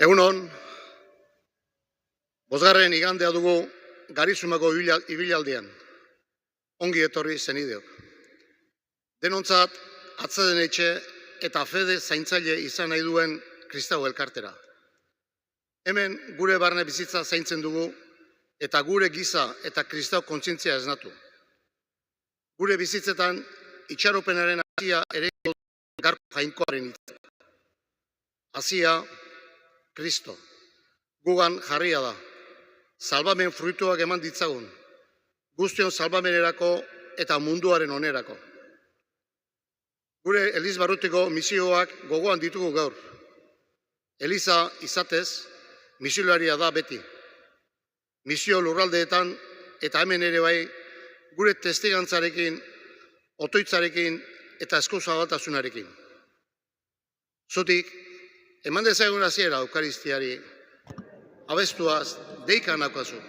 Egunon, bosgarren igandea dugu Garizumako ibilaldian. Ongi etorri zenideok. Denontzat, atzeden etxe eta fede zaintzaile izan nahi duen kristau elkartera. Hemen gure barne bizitza zaintzen dugu eta gure giza eta kristau kontzientzia esnatu. Gure bizitzetan itxaropenaren hasia ere garko jainkoaren hitza. Hasia, Kristo, gugan jarria da, salbamen fruituak eman ditzagun, guztion salbamenerako eta munduaren onerako. Gure Elizbarrutiko misioak gogoan ditugu gaur. Eliza izatez, misiolaria da beti. Misio lurraldeetan eta hemen ere bai, gure testigantzarekin, otoitzarekin eta eskuzabaltasunarekin. Zutik, eman dezagun hasiera Eukaristiari, abestuaz deikan daukazu.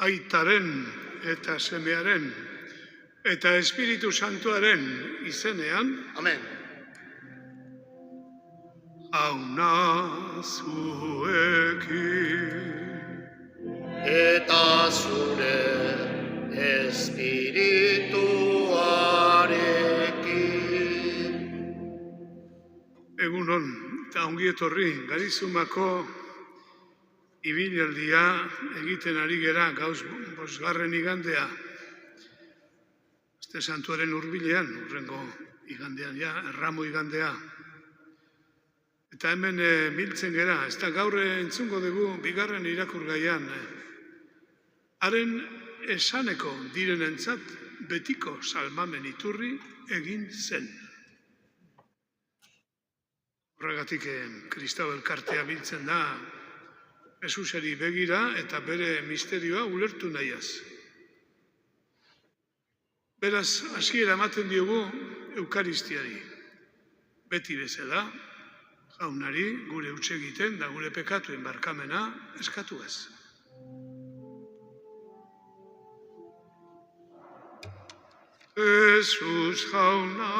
Aitaren eta semearen eta Espiritu Santuaren izenean. Amen. Auna zuekin. Eta zure espirituarekin. Egunon eta ongi etorri Garizumako ibilaldia egiten ari gera gauz bosgarren igandea. Aste Santuaren hurbilean, hurrengo igandean, erramo igandea. Eta hemen biltzen gera, ez da gaur entzungo dugu bigarren irakurgaian. Haren esaneko direnentzat betiko salmamen iturri egin zen. Horregatik kristau elkartea biltzen da, Jesusari begira eta bere misterioa ulertu nahiaz. Beraz, hasiera ematen diogu Eukaristiari. Beti bezala, jaunari gure huts egiten da gure pekatuen barkamena eskatu ez. Jesus jauna,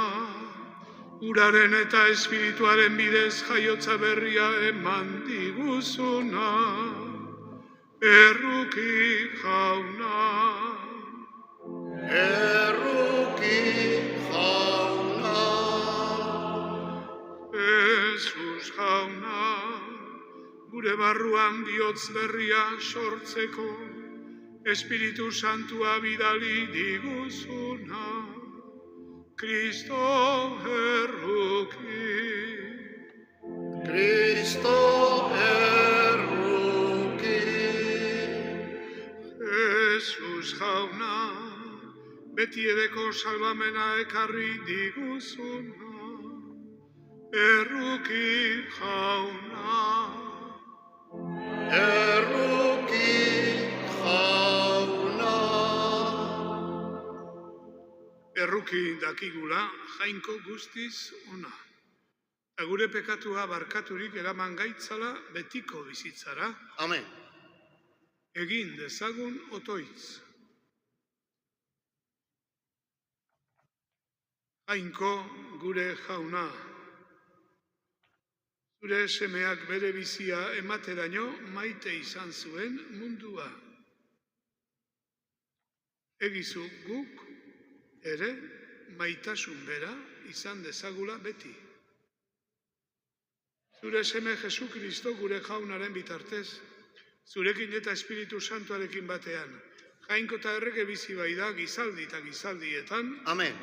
uraren eta espirituaren bidez jaiotza berria eman diguzuna, erruki jauna. Erruki jauna. Jesus jauna, gure barruan bihotz berria sortzeko, Espiritu Santua bidali diguzuna, Kristo erruki. Kristo erruki. Jesus jauna, beti edeko salbamena ekarri diguzuna, erruki jauna. Erruki jauna. Erruki oki dakigula jainko guztiz ona. Eta gure pekatua barkaturik eraman gaitzala betiko bizitzara, Amen. egin dezagun otoitz. Jainko gure jauna, zure semeak bere bizia emateraino maite izan zuen mundua. Egizu guk ere maitasun bera izan dezagula beti. Zure seme Jesu Kristo gure jaunaren bitartez, zurekin eta Espiritu Santuarekin batean, jainko eta errege bizi bai da gizaldi eta gizaldietan. Amen.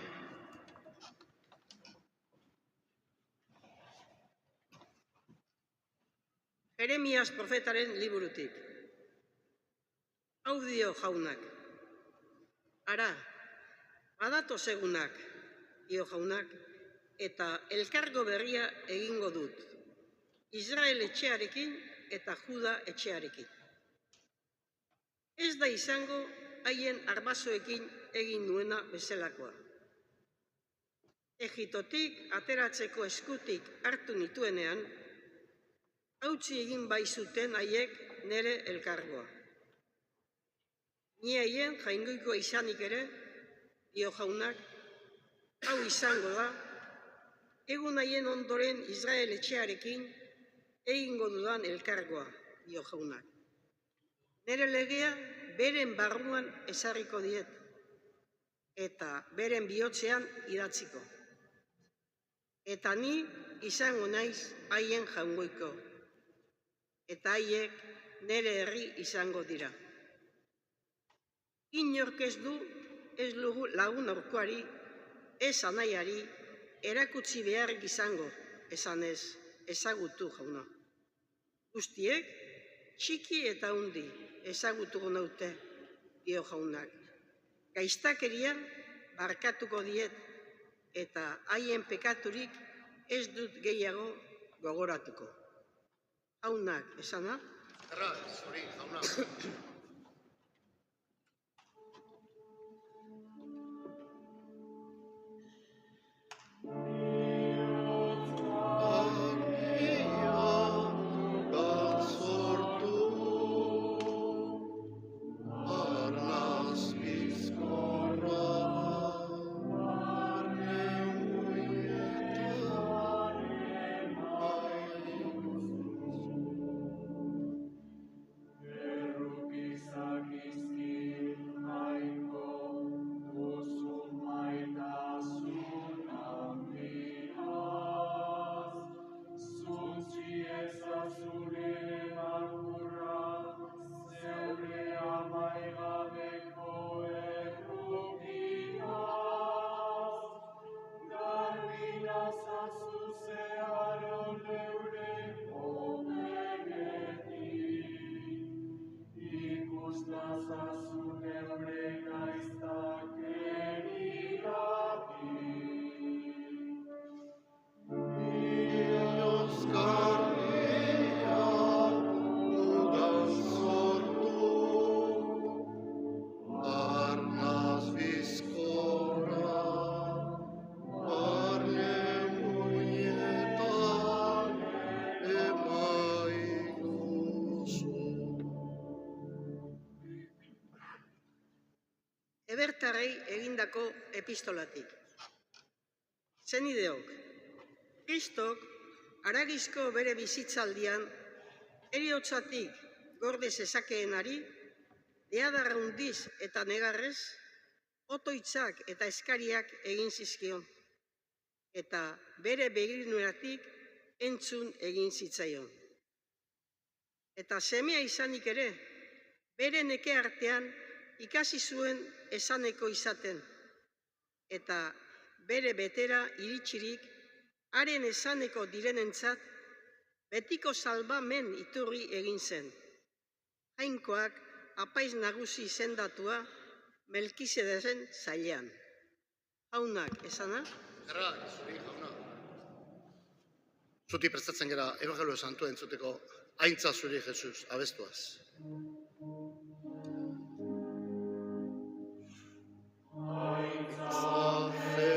Jeremias profetaren liburutik. Hau dio jaunak. Ara, badatoz egunak, dio jaunak, eta elkargo berria egingo dut. Israel etxearekin eta Juda etxearekin. Ez da izango haien arbasoekin egin nuena bezalakoa. Egiptotik ateratzeko eskutik hartu nituenean, hautsi egin bai zuten haiek nere elkargoa. Ni haien jaingoikoa izanik ere, dio jaunak, hau izango da, egun haien ondoren Israel etxearekin egingo dudan elkargoa, dio jaunak. Nere legea beren barruan ezarriko diet, eta beren bihotzean idatziko. Eta ni izango naiz haien jaungoiko, eta haiek nere herri izango dira. Inork ez du, ez lugu lagun aurkoari, ez anaiari, erakutsi beharrik izango, esan ez, ezagutu jauna. Guztiek, txiki eta hundi ezagutuko naute, dio jaunak. Gaiztakeria barkatuko diet, eta haien pekaturik ez dut gehiago gogoratuko. Jaunak, esana? Erra, zuri, jauna. Ebertarrei egindako epistolatik. Zenideok, Kristok haragizko bere bizitzaldian heriotzatik gorde zezakeenari, deadarra hundiz eta negarrez, otoitzak eta eskariak egin zizkion, eta bere begiruneratik entzun egin zitzaion. Eta semea izanik ere, bere neke artean ikasi zuen esaneko izaten, eta bere betera iritsirik, haren esaneko direnentzat, betiko salbamen iturri egin zen. Jainkoak apaiz nagusi izendatua Melkisedesen zailean. Jaunak, esana? Erra, zuri, jauna. Zuti prestatzen gara Evangelio Santua entzuteko aintza zuri Jesus, abestuaz. Aintza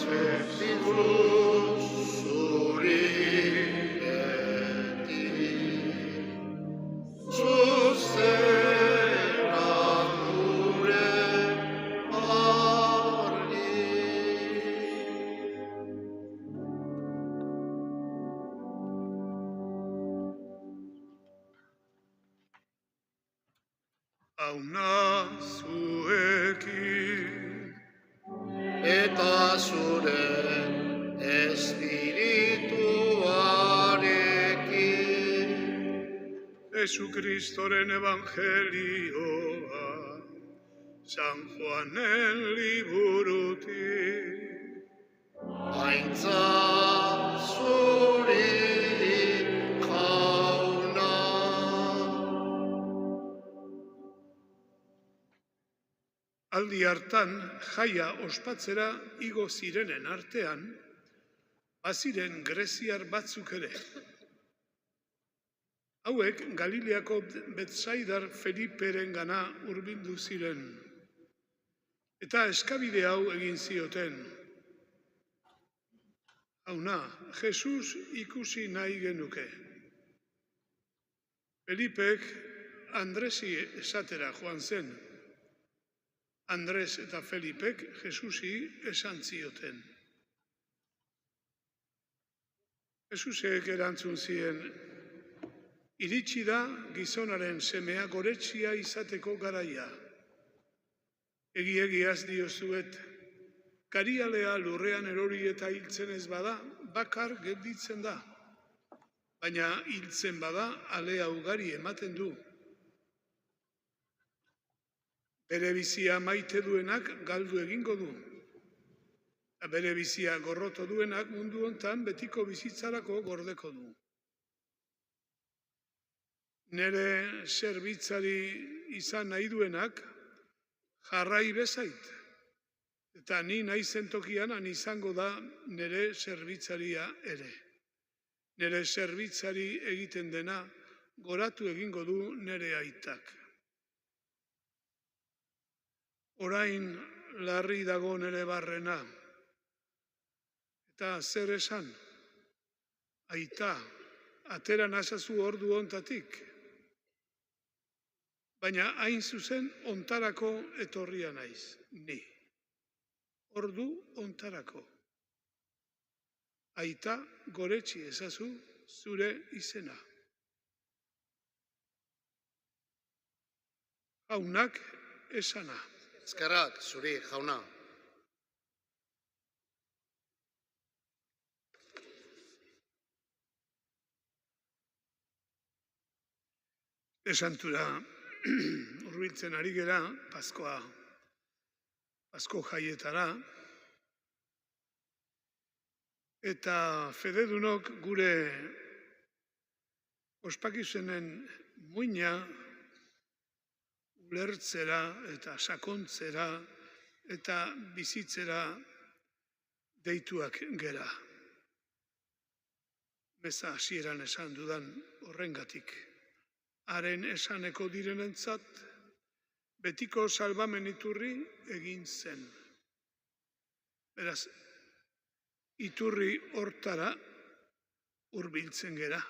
zuzituz zuri beti. Zuzera gure argi. Auna zuekin, Eta zure espirituarekin. Jesukristoren evangelioa, San Juanen liburutik. Aintza zuri jauna. Aldi hartan jaia ospatzera igo zirenen artean, baziren greziar batzuk ere. Hauek Galileako Betsaidar Feliperengana hurbildu ziren, eta eskabide hau egin zioten. Hauna, Jesus ikusi nahi genuke. Felipek Andresi esatera joan zen. Andres eta Felipek Jesusi esan zioten. Jesusek erantzun zien, iritsi da gizonaren semea goretsia izateko garaia. Egiaz diozuet, karialea lurrean erori eta hiltzen ez bada, bakar gelditzen da. Baina hiltzen bada, alea ugari ematen du. Bere bizia maite duenak galdu egingo du. Bere bizia gorroto duenak mundu hontan betiko bizitzarako gordeko du. Nere zerbitzari izan nahi duenak jarrai bezait. Eta ni naizen tokian han izango da nere zerbitzaria ere. Nere zerbitzari egiten dena goratu egingo du nere aitak. Orain larri dago nere barrena. Eta zer esan? Aita, atera nazazu ordu hontatik. Baina hain zuzen ontarako etorria naiz, ni. Ordu ontarako. Aita, goretsi ezazu zure izena. Jaunak esana. Eskerrak zuri jauna. Esantura hurbiltzen ari gera, Pasko jaietara, eta fededunok gure ospakizenen muina ulertzera eta sakontzera eta bizitzera deituak gera. Meza hasieran esan dudan horrengatik. Haren esaneko direnentzat, betiko salbamen iturri egin zen. Beraz, iturri hortara hurbiltzen gera.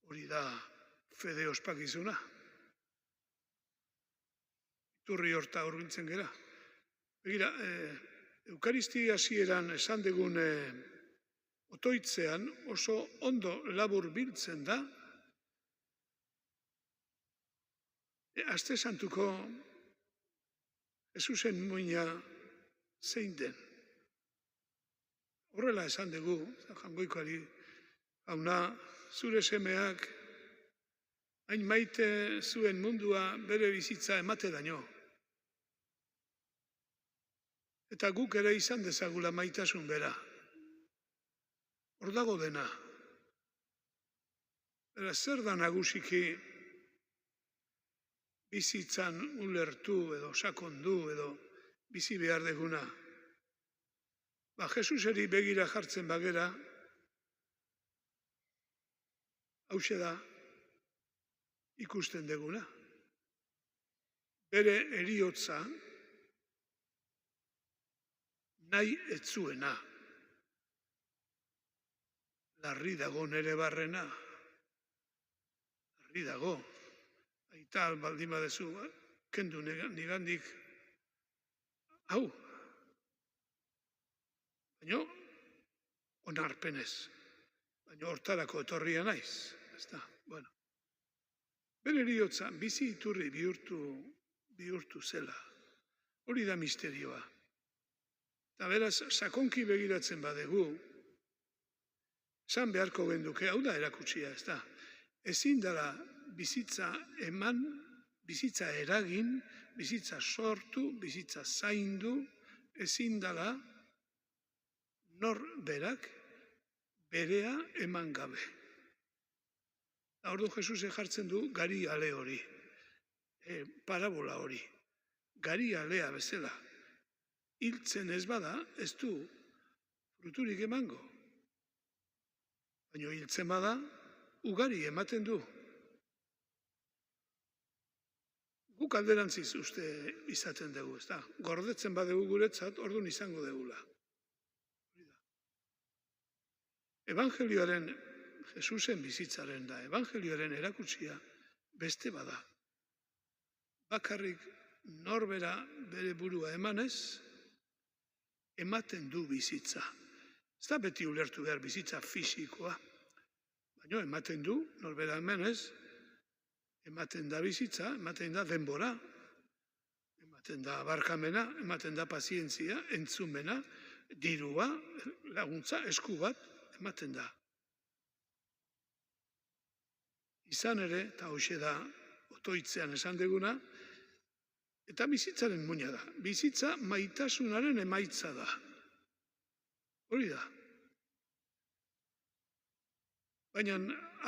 Hori da fede ospakizuna. Iturri horta hurbiltzen gera. Begira, Eukaristi hasieran esan dugun otoitzean oso ondo labur biltzen da. Aste santuko Jesusen muina zein den. Horrela esan dugu, jangoikoari, jauna, zure semeak hain maite zuen mundua bere bizitza emate daño. Eta guk ere izan dezagula maitasun bera. Hor dago dena. Beraz, zer da nagusiki bizitzan ulertu edo sakondu edo bizi behar deguna. Jesuseri begira jartzen bagera, hauxe da ikusten deguna. Bere heriotza nahi ez zuena. Larri dago nere barrena. Larri dago. Aita baldin badezu, kendu nigandik. Hau. Baina, onarpenez. Baina hortarako etorria naiz. Ezta, bueno. Bere heriotza bizi iturri bihurtu zela. Hori da misterioa. Eta beraz, sakonki begiratzen badegu, esan beharko genduke, hau da erakutsia, ez da. Ezin dela bizitza eman, bizitza eragin, bizitza sortu, bizitza zaindu, ezin dela nor berak berea eman gabe. Ordu Jesus jartzen du gari ale hori, parabola hori, gari alea bezala. Hiltzen ez bada, ez du fruturik emango. Baina hiltzen bada, ugari ematen du. Guk alderantziz uste izaten dugu, ez da. Gordetzen badegu guretzat, orduan izango degula. Evangelioaren, Jesusen bizitzaren da, evangelioaren erakutsia beste bada. Bakarrik norbera bere burua emanez, ematen du bizitza. Ez da beti ulertu behar bizitza fisikoa, baina ematen du, norbera emanez, ematen da bizitza, ematen da denbora, ematen da barkamena, ematen da pazientzia, entzumena, dirua, laguntza, esku bat, ematen da. Izan ere, eta hoxe da, otoitzean esan deguna, eta bizitzaren muina da. Bizitza maitasunaren emaitza da. Hori da. Baina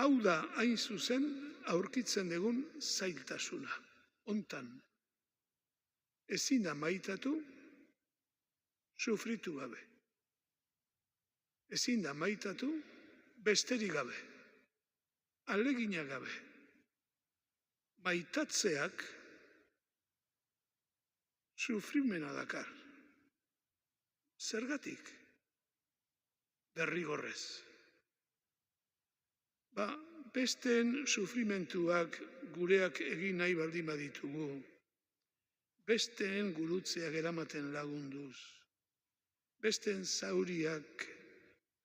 hau da hain zuzen aurkitzen dugun zailtasuna. Hontan. Ezin da maitatu, sufritu gabe. Ezin da maitatu, besterik gabe. Alegina gabe. Maitatzeak sufrimena dakar. Zergatik? Derrigorrez. Besteen sufrimentuak gureak egin nahi baldin baditugu. Besteen gurutzeak eramaten lagunduz. Besteen zauriak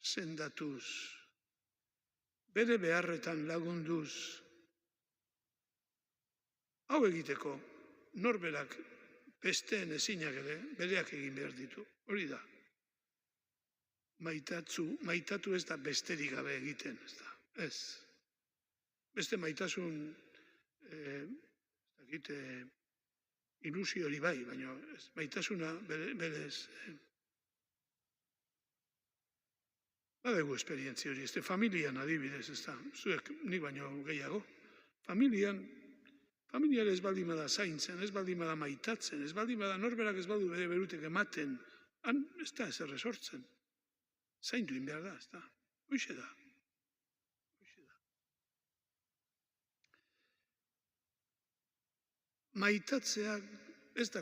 sendatuz. Bere beharretan lagunduz. Hau egiteko, norberak besteen ezinak ere, bereak egin behar ditu. Hori da. Maitatu ez da besterik gabe egiten, ez da. Ez. Beste maitasun, ilusio hori bai, baina maitasuna berez. Badegu esperientzia hori, ez da, familian adibidez, ez da, zuek nik baino gehiago. Familian ez baldin bada zaintzen, ez baldin bada maitatzen, ez baldin bada norberak ez baldu bere berutek ematen, han ez da ezer resortzen. Zaindu behar da, ez da, hoxe da. Maitatzeak ez da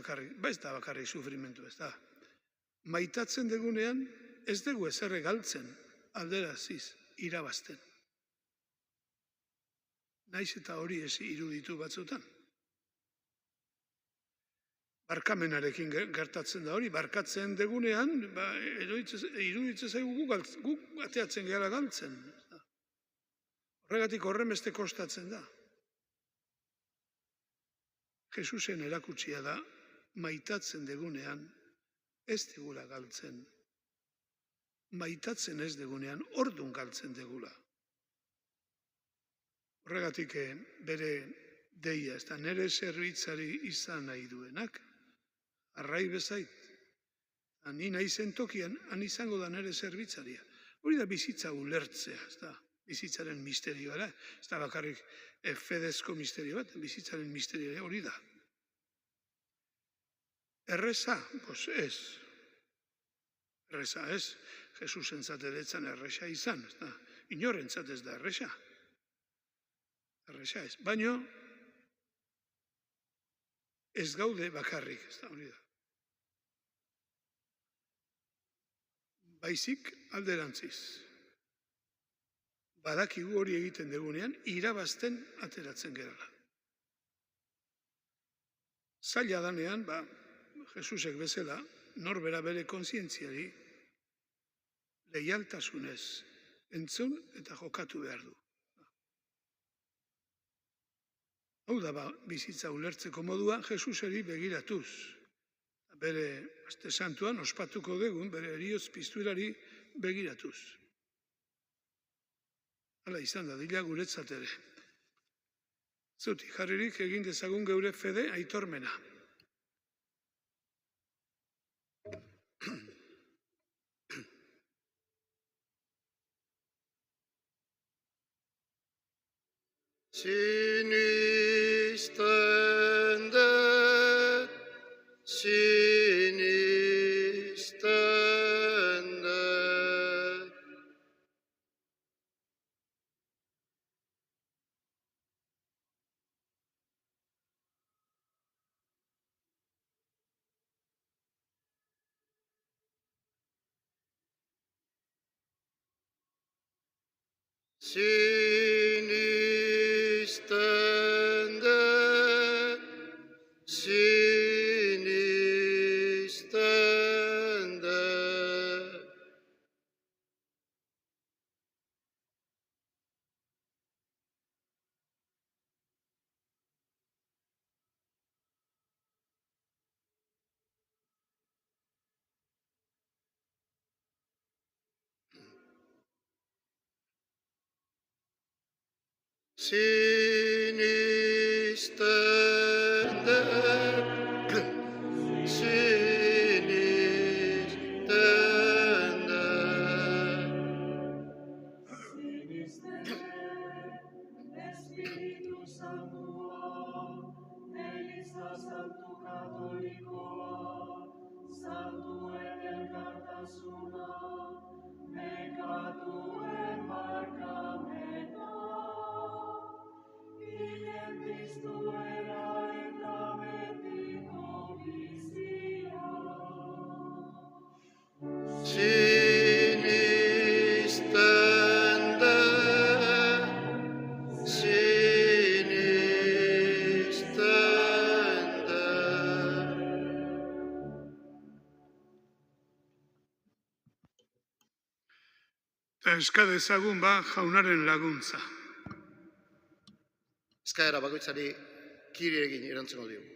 bakarrik sufrimentu, ez da. Maitatzen degunean ez dugu ezer galtzen, alderaziz, irabazten. Naiz eta hori ez iruditu batzutan. Barkamenarekin gertatzen da hori, barkatzen degunean, iruditzen zaigu guk ateatzen gehala galtzen. Horregatik horremeste kostatzen da. Jesusen erakutsia da, maitatzen degunean, ez degula galtzen. Maitatzen ez degunean, ordun galtzen degula. Horregatik bere deia, ez da nere zerbitzari izan nahi duenak, arrai bezait, ni nahi zen tokian, han izango da nere zerbitzaria. Hori da bizitza ulertzea, ez da, bizitzaren misterioa, ez da bakarrik fedezko misterio bat, bizitzaren misterioa hori da. Erreza, pues ez. Erreza ez, Jesusentzat eretzan erreza izan, ez da, inorentzat ez da erreza. Erreza ez, baino ez gaude bakarrik, ez da, hori da. baizik alderantziz. Badakigu hori egiten dugunean, irabazten ateratzen gerala. Zaila danean, Jesusek bezala, norbera bere kontzientziari leialtasunez entzun eta jokatu behar du. Hau da bizitza ulertzeko modua Jesuseri begiratuz. Bere aste santuan ospatuko dugun, bere heriotz pizturari begiratuz. Hala izan da, dila guretzat ere. Zutik jarririk egin dezagun geure fede aitormena. Sinisten dut, sinisten dut. Sinisten dut, sinisten dut. Sinisten dut, sinisten dut. Espíritu Santua, Eliza Santu Katolikoa, Santuen elkartasuna, nekatuen barkamena, ginen piztuera eta betiko bizia. Sinisten dut, sinisten dut. Eta eska dezagun jaunaren laguntza. Eskaera bakoitzari kiri egin erantzungo diogu.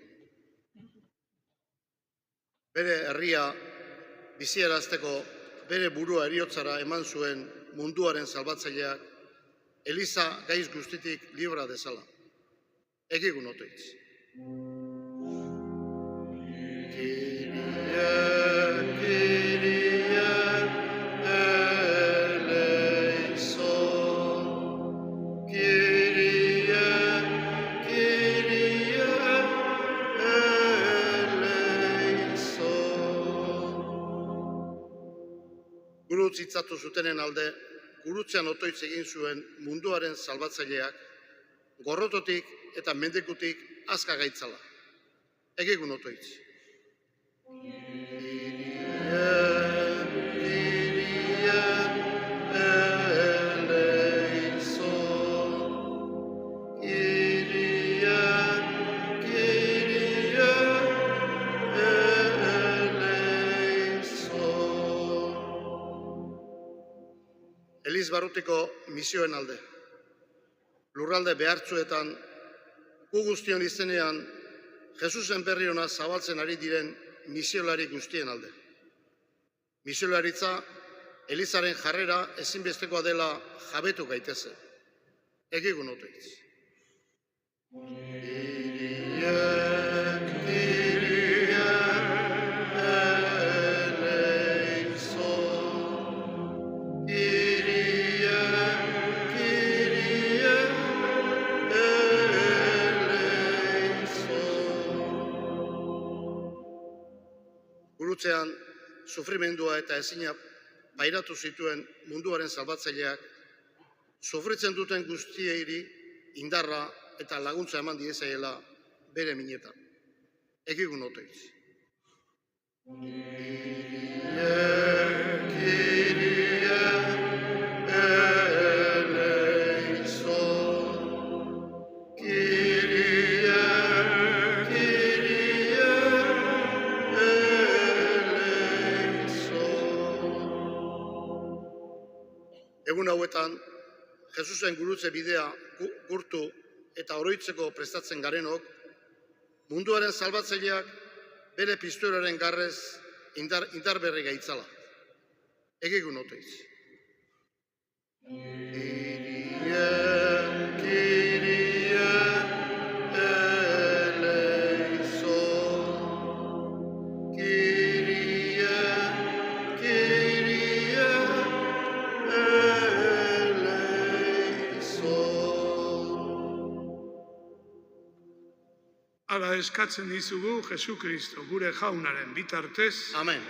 Bere herria biziarazteko bere burua heriotzara eman zuen munduaren salbatzaileak Eliza gaiz guztitik libra dezala. Egigun otoitz. Kyrie, Kyrie, eleison. Kyrie, Kyrie, eleison. Gurutz hitzatu zutenen alde, gurutzean otoitz egin zuen munduaren salbatzaileak, gorrototik eta mendekutik azka gaitzala. Egigun otoitz. Eliz barrutiko misioen alde. Lurralde behartzuetan, gu guztion izenean, Jesusen berri ona zabaltzen ari diren misiolari guztien alde. Misiolaritza, Elizaren jarrera ezinbestekoa dela jabetu gaitezen. Egigun otoitz. Gurutzean, sufrimendua eta ezina pairatu zituen munduaren salbatzaileak, sufritzen duten guztieiri indarra eta laguntza eman diezaiela bere minetan. Egigun otoitz. Kyrie, hauetan, Jesusen gurutze bidea gurtu eta oroitzeko prestatzen garenok, munduaren salbatzaileak bere pistoraren garrez indar berri gaitzala. Egigun oteiz. Kyrie, Kyrie, eleison. Kyrie, Kyrie, eleison. Hala eskatzen dizugu Jesu Kristo, gure jaunaren bitartez. Amen.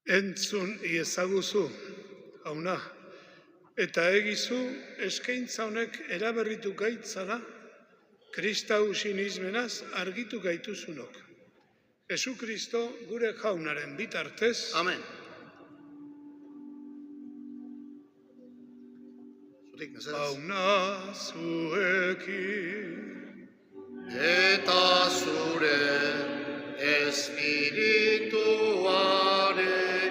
Entzun iezaguzu, jauna, eta egizu eskaintza honek eraberritu gaitzala, Kristau sinismenaz argitu gaituzunok. Jesu Kristo gure jaunaren bitartez. Amen. Zutik, mesedez. Jauna zuekin. Eta zure espirituarekin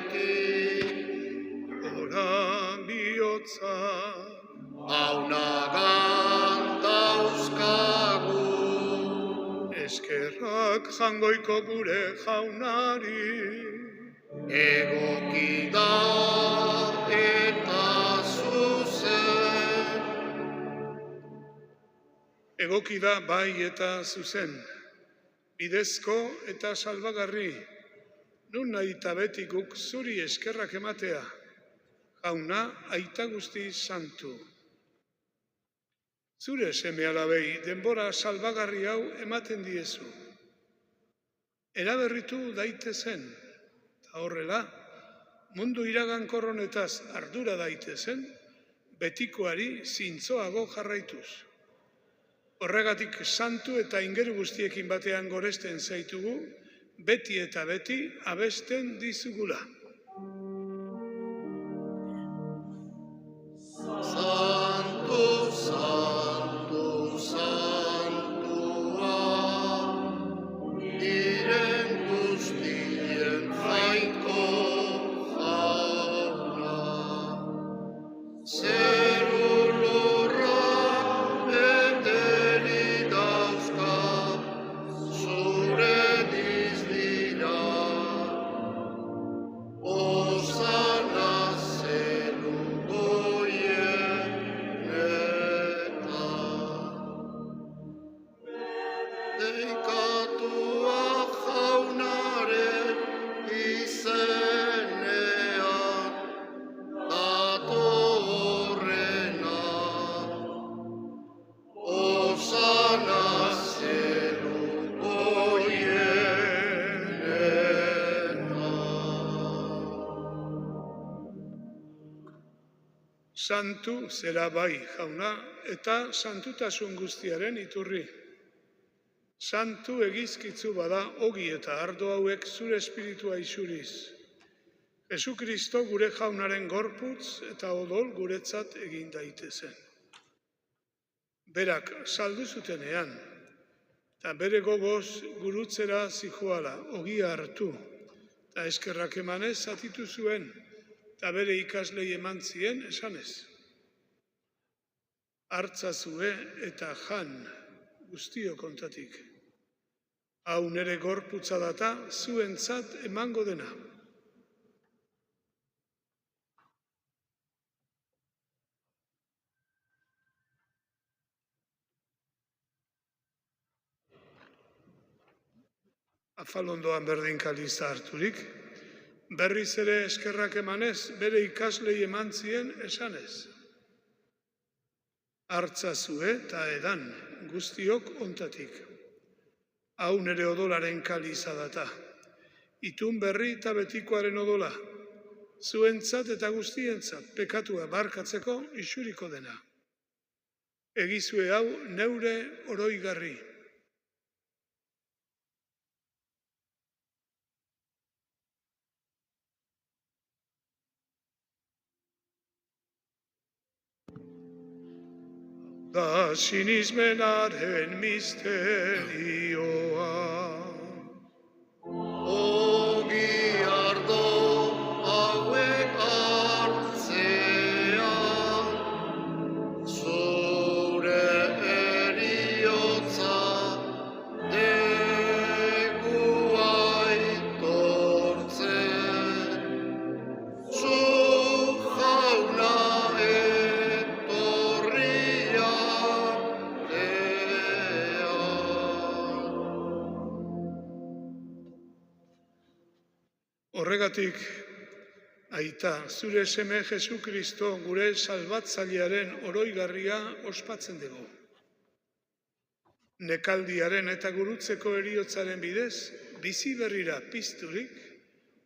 Ora bihotza aunagan dauzkagu eskerrak jangoiko gure jaunari egoki da eta zuzen. Egoki da bai eta zuzen, bidezko eta salbagarri, nun nahi eta beti guk zuri eskerrak ematea, jauna aita guzti santu. Zure seme alabei denbora salbagarri hau ematen diezu. Eraberritu daitezen, eta horrela, mundu iragankor honetaz ardura daitezen, betikoari zintzoago jarraituz. Horregatik santu eta ingeru guztiekin batean goresten zaitugu, beti eta beti abesten dizugula. Santo, santo, santua, diren guztien jainko jauna. Zeru lurra beteri dauzka, zure dizdira. Osana zeru deikatua jaunaren izenean, datorrena. Osana zeruko Santu zera bai, jauna, eta santutasun guztiaren iturri. Santu egizkitzu bada ogi eta ardo hauek zure espiritua isuriz. Jesu Kristo gure jaunaren gorputz eta odol guretzat egin daitezen. Berak saldu zutenean, eta bere gogoz gurutzera zijoala ogia hartu, eta eskerrak emanez zatitu zuen, eta bere ikaslei eman zien esanez. Hartzazue eta jan guztio kontatik. Hau nere gorputza data zuentzat emango dena. Afalondoan berdin kaliza harturik, berriz ere eskerrak emanez, bere ikaslei eman zien esanez. Hartzazue eta edan guztiok ontatik. Hau nere odolaren kaliza data. Itun berri eta betikoaren odola. Zuentzat eta guztientzat pekatua barkatzeko isuriko dena. Egizue hau neure oroigarri. Da sinismenaren misterioa. Ogi ardo hauek hartzean, zure eriotza degu aitortzen. Zu jauna Horregatik, aita, zure seme Jesu Kristo gure salbatzailearen oroigarria ospatzen dugu. Nekaldiaren eta gurutzeko eriotzaren bidez, bizi berrira pizturik,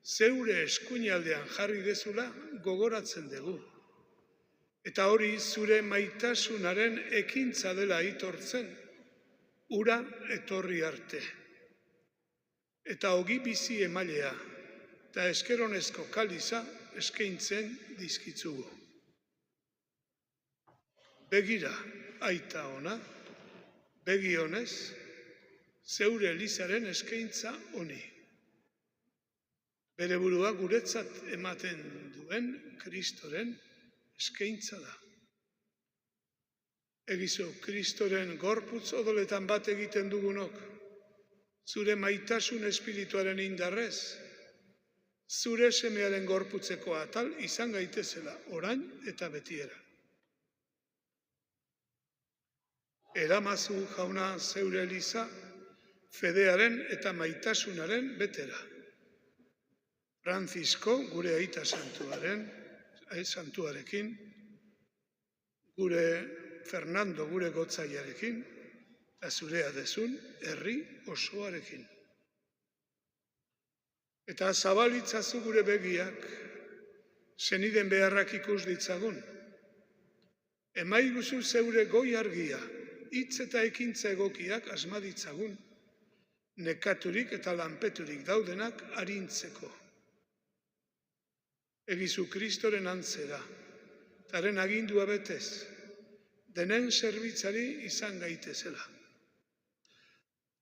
zeure eskuinaldean jarri dezula gogoratzen dugu. Eta hori zure maitasunaren ekintza dela aitortzen, ura etorri arte. Eta ogi bizi emailea, eta eskeronezko kaliza eskaintzen dizkitzugu. Begira, aita ona, begi honez, zeure elizaren eskaintza honi. Bere burua guretzat ematen duen Kristoren eskaintza da. Egizu, Kristoren gorputz odoletan bat egiten dugunok, zure maitasun espirituaren indarrez, zure semearen gorputzeko atal izan gaitezela orain eta betiera. Eramazu jauna zeure eliza, fedearen eta maitasunaren betera. Francisco, gure aita santuarekin, gure Fernando, gure gotzaiarekin, eta zurea dezun, herri osoarekin. Eta zabalitzazu gure begiak, zeniden beharrak ikus ditzagun. Emaiguzu zeure goi argia, hitz eta ekintza egokiak asma ditzagun, nekaturik eta lanpeturik daudenak arintzeko. Egizu Kristoren antzera, taren agindua betez, denen zerbitzari izan gaitezela.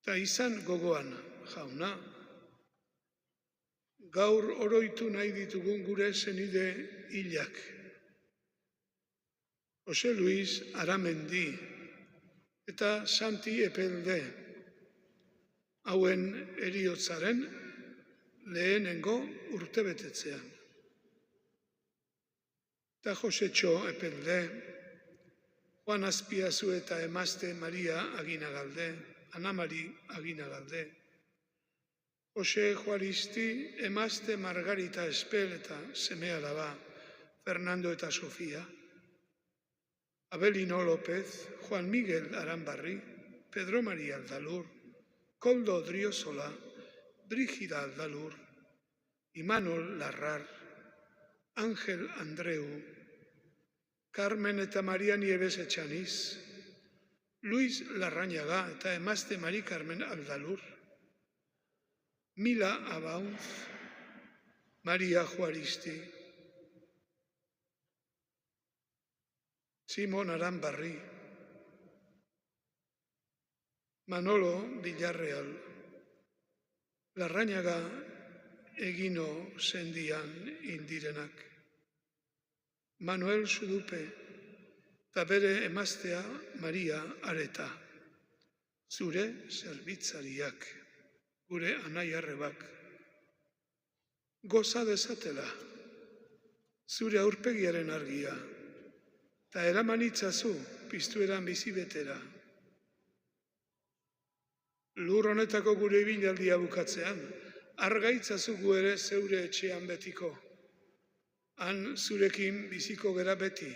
Ta izan gogoan, jauna, gaur oroitu nahi ditugun gure zenide hilak. Jose Luis Aramendi eta Santi Epelde, hauen heriotzaren lehenengo urtebetetzean. Eta Josetxo Epelde, Juan Azpiazu eta emazte Maria Aginagalde, Ana Mari Aginagalde, Jose Juaristi, emazte Margarita Espel eta seme alaba Fernando eta Sofia, Abelino López, Juan Miguel Aranbarri, Pedro María Aldalur, Koldo Driosola, Brígida Aldalur, Imanol Larrar, Ángel Andreu, Carmen eta Maria Nieves Etxaniz, Luis Larrañaga eta emazte Mari Carmen Aldalur, Mila Abaunz, Maria Juaristi, Simón Aranbarri, Manolo Villarreal, Larrañaga Egino Sendian indirenak, Manuel Sudupe, eta bere emaztea Maria Areta, zure zerbitzariak, gure anai arrebak. Goza dezatela, zure aurpegiaren argia, eta eraman itzazu piztueran bizi betera. Lur honetako gure ibilaldia bukatzean, argaitzazu gu ere zeure etxean betiko. Han zurekin biziko gera beti,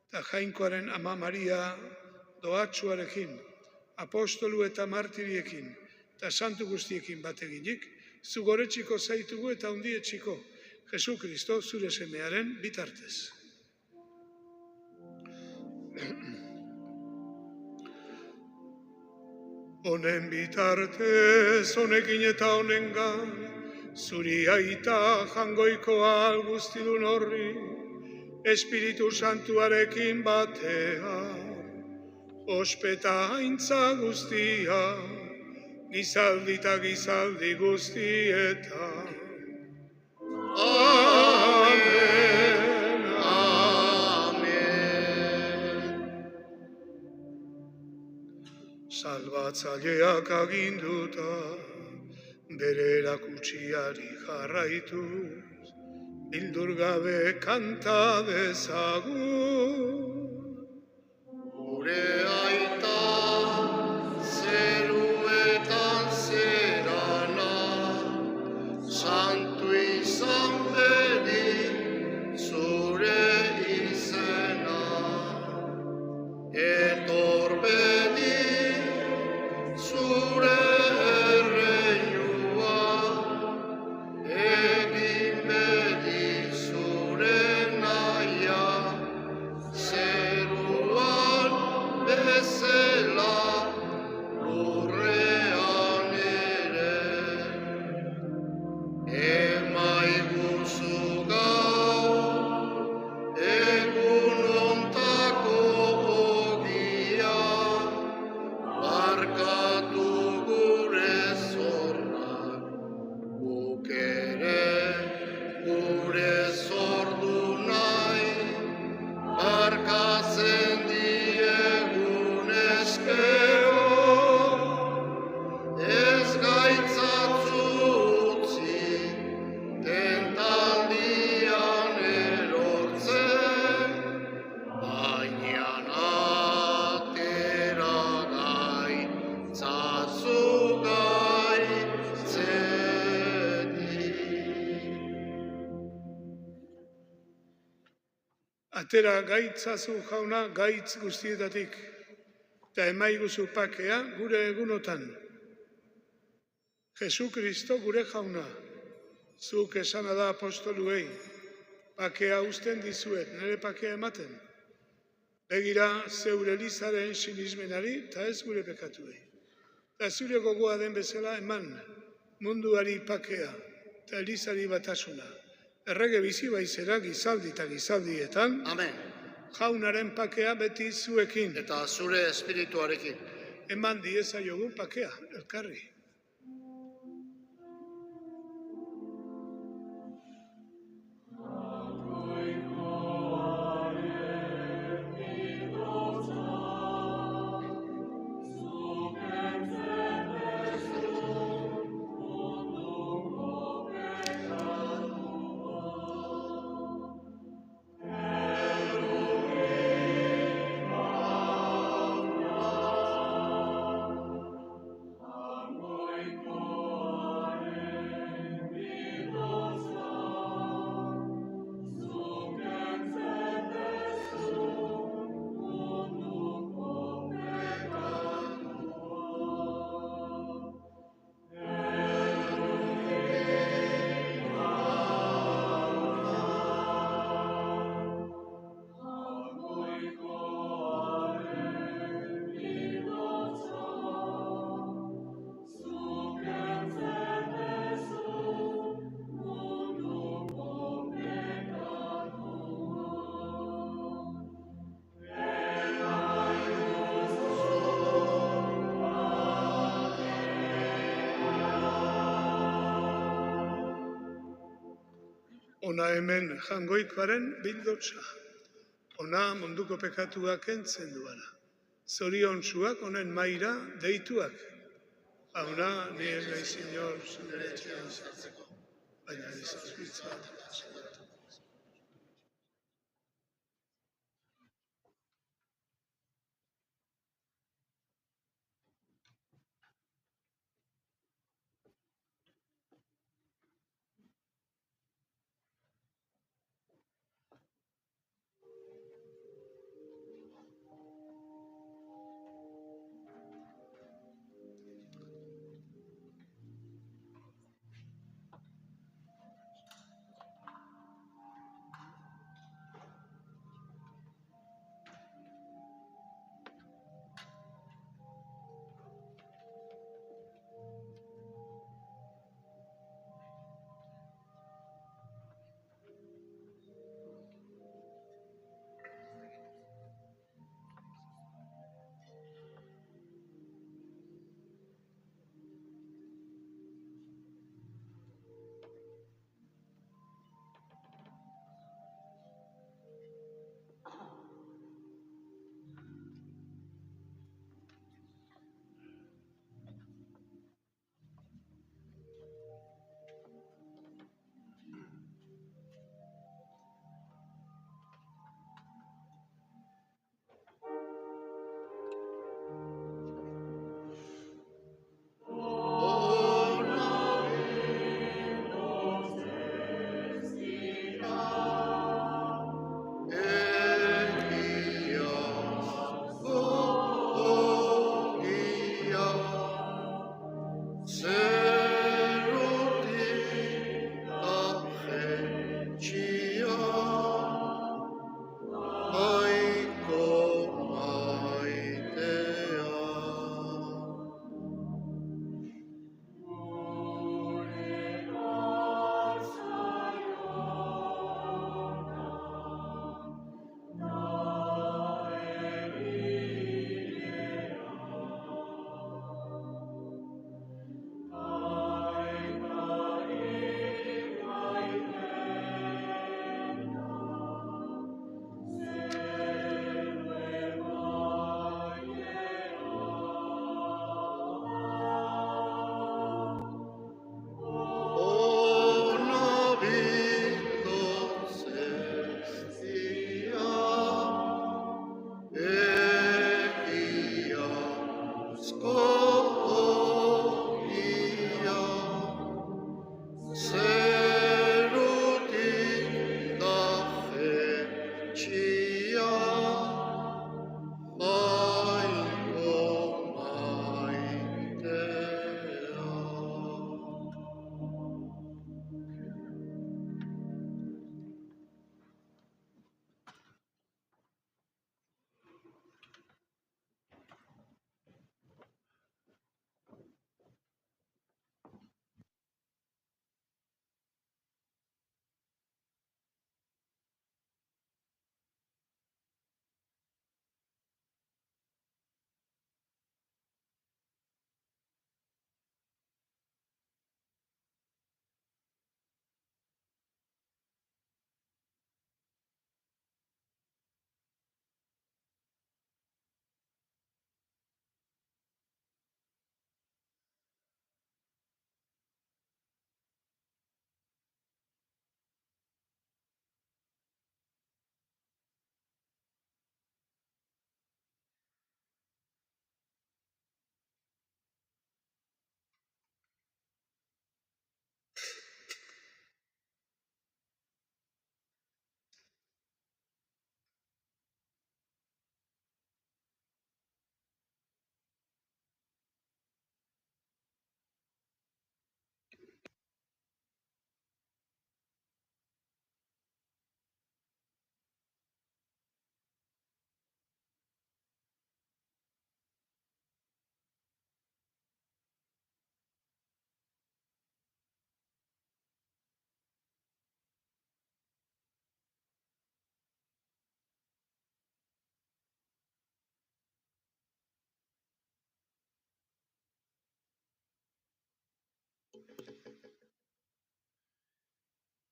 eta Jainkoaren ama Maria doatsuarekin, apostolu eta martiriekin, eta santu guztiekin bateginik, zugoretxiko zaitugu eta hundietxiko, Jesu Kristo zure semearen bitartez. Honen bitartez, honekin eta honengan, zuri aita jangoikoa alguztidun horri, Espiritu Santuarekin batea, ospeta haintza guztia, gizaldi eta gizaldi guztietan. Amen. Salbatzaileak aginduta, bere erakutsiari jarraituz, bildur gabe kanta dezagun. Gure aita zeruetan zerana, santu izan bedi zure izena. Etor bedi zure erreinua, egin bedi zure naia, zeruan bezala lurrean ere. Emaiguzu gaur egun ontako ogia, Atera gaitzazu jauna gaitz guztietatik, eta emaiguzu pakea gure egunotan. Jesu Kristo gure jauna, zuk esana da apostoluei, pakea uzten dizuet, nire pakea ematen. Begira zeure elizaren sinismenari eta ez gure pekatuei. Eta zure gogoa den bezala eman munduari pakea eta elizari batasuna. Errege bizi baizera gizaldi eta gizaldietan, Amen. jaunaren pakea beti zuekin. Eta zure espirituarekin. Eman diezaiogun pakea, elkarri. Ona hemen jangoikoaren bildotsa. Ona munduko pekatuak kentzen duana. Zoriontsuak honen maira deituak. Ona ni ez naiz inor zure etxean sartzeko, baina ez azpitz bat.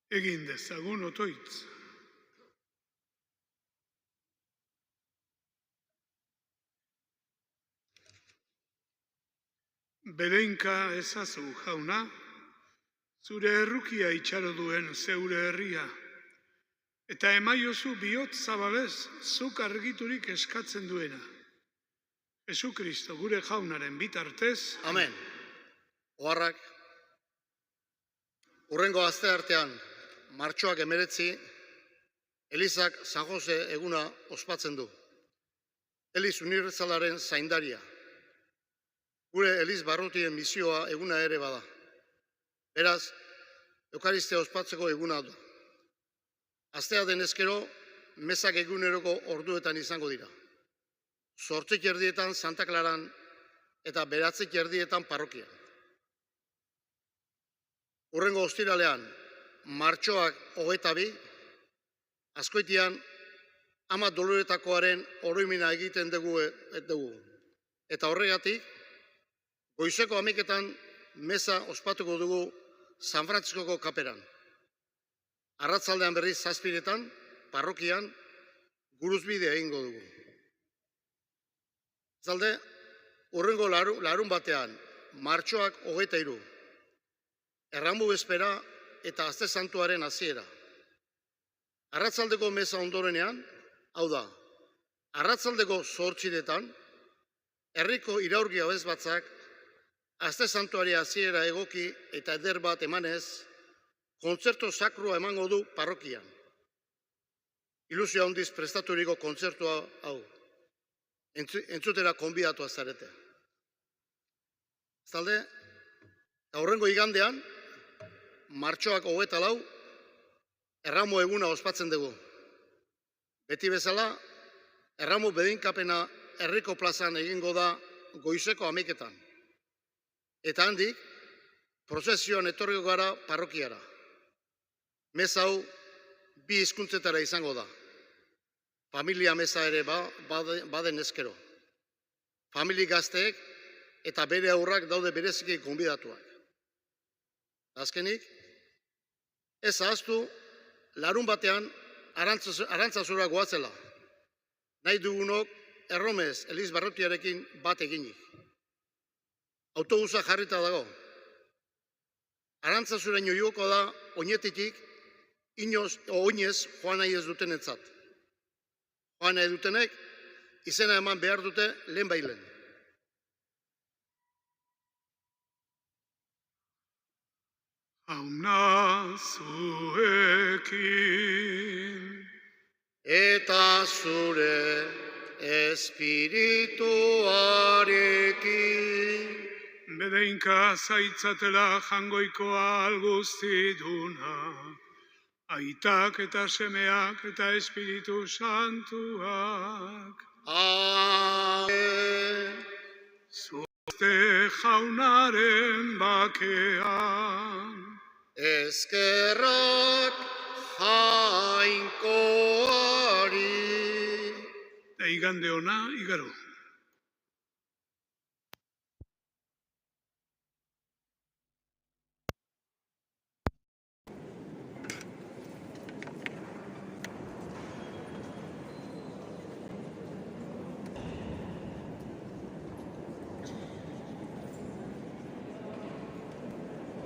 Egin dezagun otoitz. Bereinka ezazu, jauna, zure errukia itxaro duen zeure herria, eta emaiozu bihotz zabalez zuk argiturik eskatzen duena. Jesu Kristo gure jaunaren bitartez, Amen. Oharrak, urrengo aste artean, martxoak 19, Elizak San Jose eguna ospatzen du. Eliz unibertsalaren zaindaria. Gure Eliz barrutien misioa eguna ere bada. Beraz, Eukaristia ospatzeko eguna du. Astea denezkero, mezak eguneroko orduetan izango dira. 8:00 Santa Claran eta 9:00 parrokian. Urrengo ostiralean, martxoak 22, Azkoitian, Ama Doloretakoaren oroimena egiten dugu. Eta horregatik, goizeko 11:00 meza ospatuko dugu San Frantziskoko kaperan. Arratzaldean berriz 7:00 parrokian, guruzbidea egingo dugu. Zalde, urrengo larun batean, martxoak 23, Erramu bezpera eta Aste Santuaren hasiera. Arratzaldeko meza ondorenean, hau da, arratzaldeko 8:00, herriko iraurgi abesbatzak Aste Santuari hasiera egoki eta eder bat emanez, kontzertu sakrua emango du parrokian. Ilusio handiz prestaturiko kontzertua hau. Entzutera konbidatua zarete. Zalde, aurrengo igandean, martxoak 24, Erramu eguna ospatzen dugu. Beti bezala, Erramu bedinkapena herriko plazan egingo da goizeko 11:00. Eta handik, prozesioan etorriko gara parrokiara. Meza hau 2 hizkuntzetara izango da. Familia meza ere baden ezkero. Famili gazteek eta bere aurrak daude bereziki gonbidatuak. Azkenik, ez ahaztu, larun batean Arantzazura goazela. Nahi dugunok Erromez Eliz barrutiarekin bat eginik. Autobusa jarrita dago. Arantzazuraino igoko da oinetitik, oinez joan nahi ez dutenentzat. Joan nahi dutenek, izena eman behar dute lehen bailen. Jauna zuekin, Eta zure espirituarekin, bedeinka zaitzatela jangoikoa alguztiduna, aitak eta semeak eta espiritu santuak. Amen. Zuazte jaunaren bakean, Eskerrak jainkoari. da igande ona igaro.